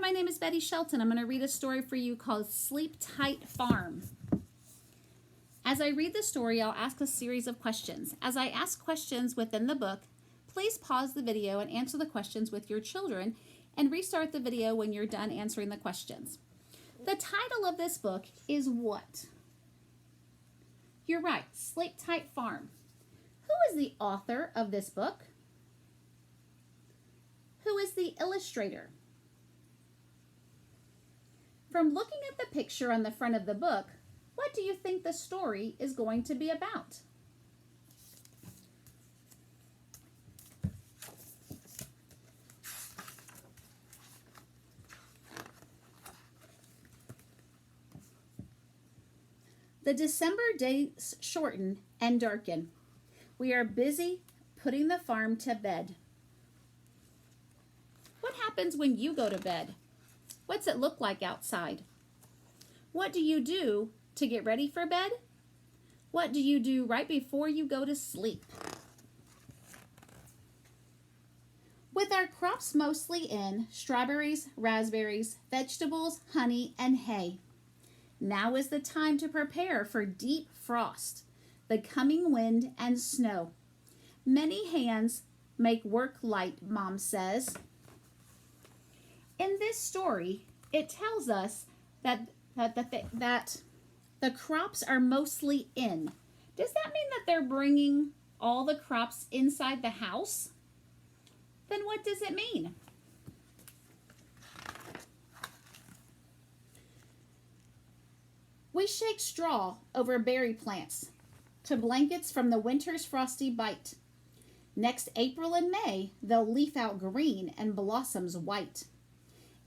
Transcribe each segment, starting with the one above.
my name is Betty Shelton. I'm going to read a story for you called Sleep Tight Farm. As I read the story, I'll ask a series of questions. As I ask questions within the book, please pause the video and answer the questions with your children and restart the video when you're done answering the questions. The title of this book is what? You're right, Sleep Tight Farm. Who is the author of this book? Who is the illustrator? From looking at the picture on the front of the book, what do you think the story is going to be about? The December days shorten and darken. We are busy putting the farm to bed. What happens when you go to bed? What's it look like outside? What do you do to get ready for bed? What do you do right before you go to sleep? With our crops mostly in, strawberries, raspberries, vegetables, honey, and hay, now is the time to prepare for deep frost, the coming wind and snow. Many hands make work light, Mom says. In this story, it tells us that the crops are mostly in. Does that mean that they're bringing all the crops inside the house? Then what does it mean? We shake straw over berry plants to blankets from the winter's frosty bite. Next April and May, they'll leaf out green and blossoms white.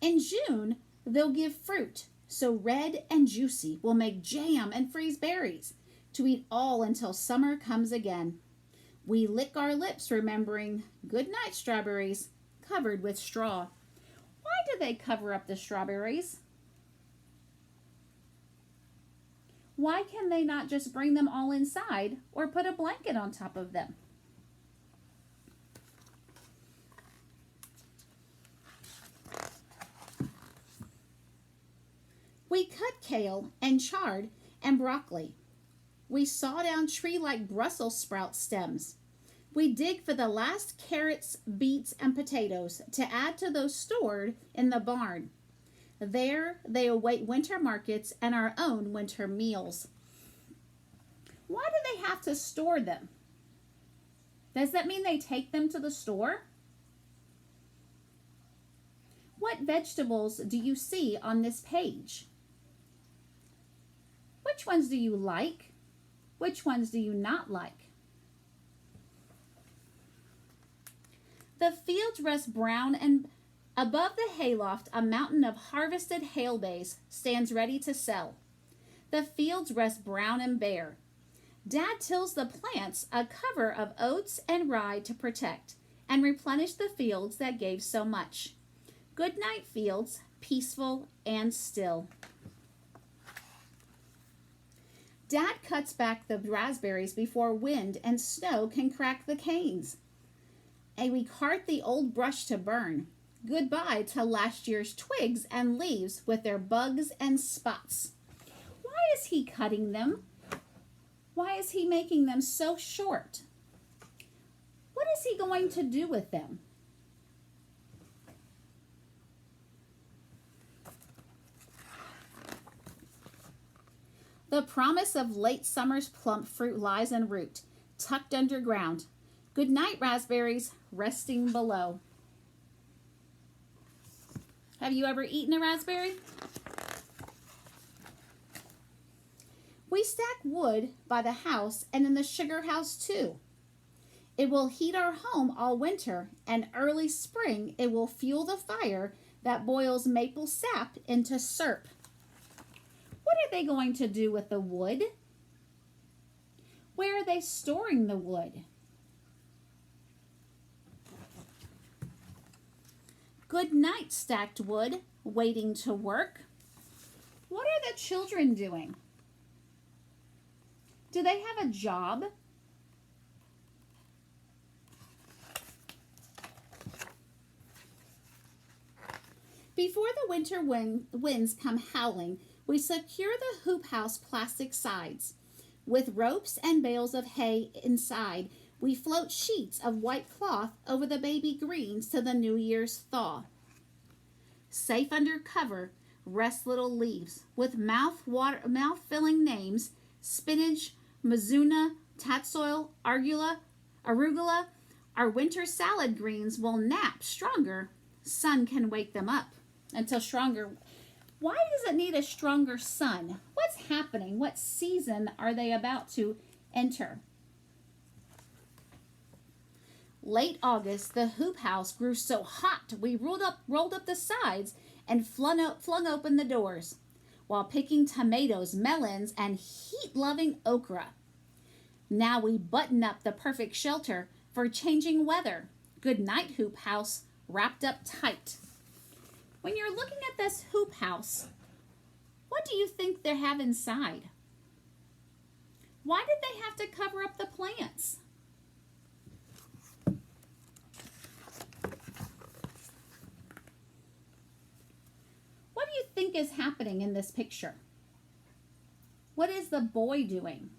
In June, they'll give fruit, so red and juicy we'll make jam and freeze berries to eat all until summer comes again. We lick our lips remembering good night strawberries covered with straw. Why do they cover up the strawberries? Why can they not just bring them all inside or put a blanket on top of them? We cut kale and chard and broccoli. We saw down tree-like Brussels sprout stems. We dig for the last carrots, beets, and potatoes to add to those stored in the barn. There they await winter markets and our own winter meals. Why do they have to store them? Does that mean they take them to the store? What vegetables do you see on this page? Which ones do you like? Which ones do you not like? The fields rest brown, and above the hayloft a mountain of harvested hail bays stands ready to sell. The fields rest brown and bare. Dad tills the plants, a cover of oats and rye to protect and replenish the fields that gave so much. Good night, fields, peaceful and still. Dad cuts back the raspberries before wind and snow can crack the canes. And we cart the old brush to burn. Goodbye to last year's twigs and leaves with their bugs and spots. Why is he cutting them? Why is he making them so short? What is he going to do with them? The promise of late summer's plump fruit lies en route, tucked underground. Good night, raspberries, resting below. Have you ever eaten a raspberry? We stack wood by the house and in the sugar house too. It will heat our home all winter, and early spring it will fuel the fire that boils maple sap into syrup. What are they going to do with the wood? Where are they storing the wood? Good night, stacked wood, waiting to work. What are the children doing? Do they have a job? Before the winter winds come howling, we secure the hoop house plastic sides. With ropes and bales of hay inside, we float sheets of white cloth over the baby greens till the New Year's thaw. Safe under cover rest little leaves with mouth-filling names: spinach, mizuna, tatsoi, arugula. Our winter salad greens will nap stronger. Sun can wake them up until stronger. Why does it need a stronger sun? What's happening? What season are they about to enter? Late August, the hoop house grew so hot we rolled up the sides and flung open the doors while picking tomatoes, melons, and heat-loving okra. Now we button up the perfect shelter for changing weather. Good night, hoop house, wrapped up tight. When you're looking at this hoop house, what do you think they have inside? Why did they have to cover up the plants? What do you think is happening in this picture? What is the boy doing?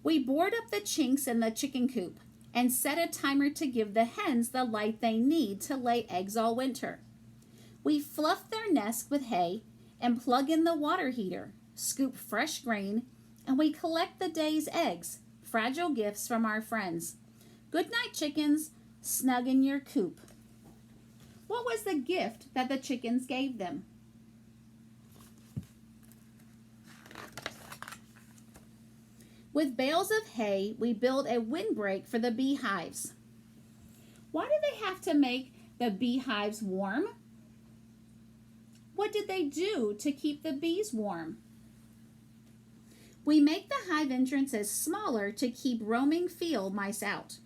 We board up the chinks in the chicken coop and set a timer to give the hens the light they need to lay eggs all winter. We fluff their nest with hay and plug in the water heater, scoop fresh grain, and we collect the day's eggs, fragile gifts from our friends. Good night, chickens, snug in your coop. What was the gift that the chickens gave them? With bales of hay, we build a windbreak for the beehives. Why did they have to make the beehives warm? What did they do to keep the bees warm? We make the hive entrances smaller to keep roaming field mice out.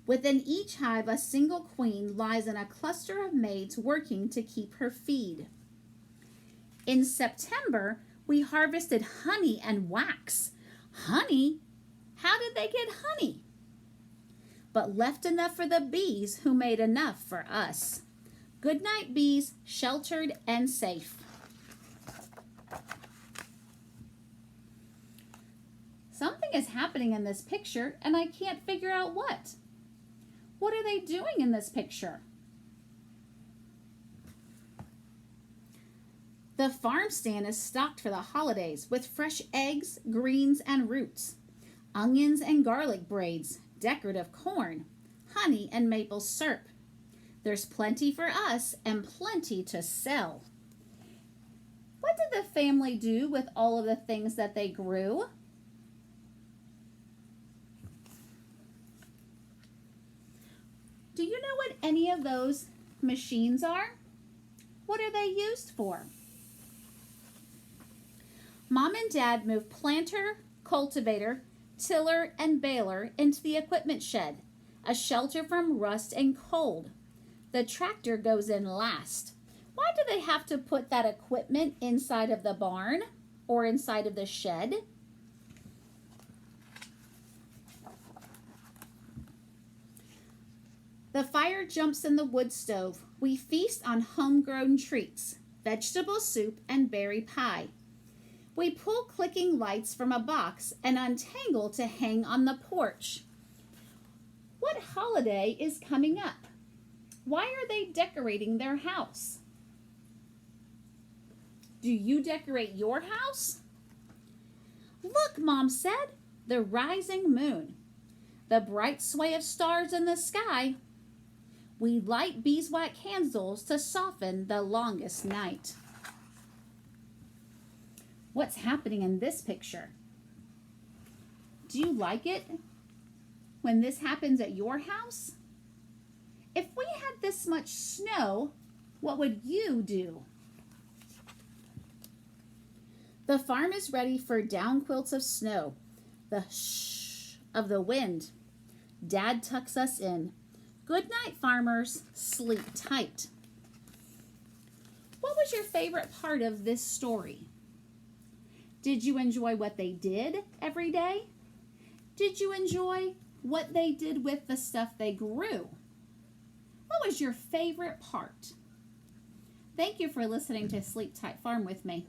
Within each hive, a single queen lies in a cluster of maids working to keep her feed. In September, we harvested honey and wax. Honey? How did they get honey? But left enough for the bees, who made enough for us. Good night, bees, sheltered and safe. Something is happening in this picture, and I can't figure out what. What are they doing in this picture? The farm stand is stocked for the holidays with fresh eggs, greens, and roots, onions and garlic braids, decorative corn, honey and maple syrup. There's plenty for us and plenty to sell. What did the family do with all of the things that they grew? Do you know what any of those machines are? What are they used for? Mom and Dad moved planter, cultivator, tiller, and baler into the equipment shed, a shelter from rust and cold. The tractor goes in last. Why do they have to put that equipment inside of the barn or inside of the shed? The fire jumps in the wood stove. We feast on homegrown treats, vegetable soup, and berry pie. We pull clicking lights from a box and untangle to hang on the porch. What holiday is coming up? Why are they decorating their house? Do you decorate your house? Look, Mom said, the rising moon, the bright sway of stars in the sky. We light beeswax candles to soften the longest night. What's happening in this picture? Do you like it when this happens at your house? If we had this much snow, what would you do? The farm is ready for down quilts of snow, the shh of the wind. Dad tucks us in. Good night, farmers. Sleep tight. What was your favorite part of this story? Did you enjoy what they did every day? Did you enjoy what they did with the stuff they grew? was your favorite part? Thank you for listening to Sleep Tight Farm with me.